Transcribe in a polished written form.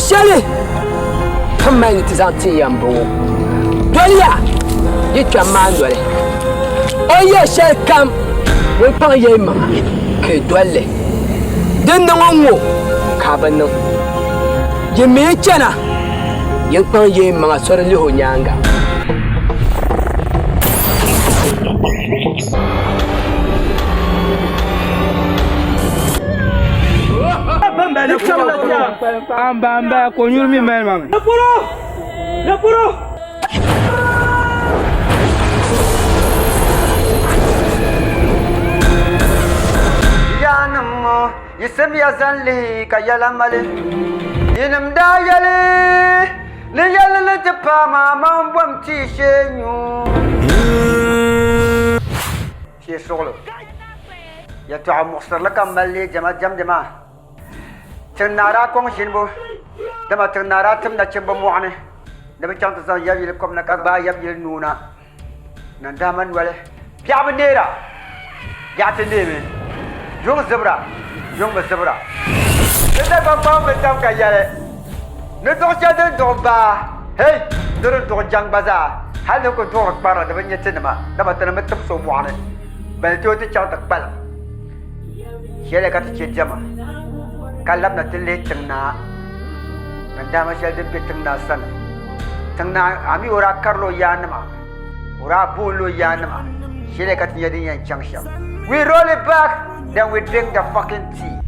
shali kamani ti zaŋ ti yam boŋo doliya yi kpɛm maa noli o yɛ shɛli kam ŋun kpaŋ yɛ maŋa ka yi dolli din niŋ o ŋo ka bi niŋ yi mii chɛna yin kpaŋ yɛ maŋa sori lihi o nyaanga Amba ko nyurmi mel mame. Napuro. Yanamo yisem yazanli kayala male. Yinam da yale. Ni yale le tepa mama bom ti shenyu. Shi soglo. Ya ta muxtar la kamalli jama jam jama. Nara kong shinbo dama nara tim na chimbo mu'ane dama chang ta san yabi kom na ka ba yabi nuna nan daman wale piab nera ya ta neme yung zebra ne ba ba me tam ka yale ne do cha de do ba hey do jang baza hal ko do para dama nyete dama tan me tam so mu'ane bel to ti chang tak pal yele ka ti jama kalab na tili tengna nandama shel de tengna sana tengna ami ora karlo yanma ora bulo yanma shele kat yadi yan changsha we roll it back then we drink the fucking tea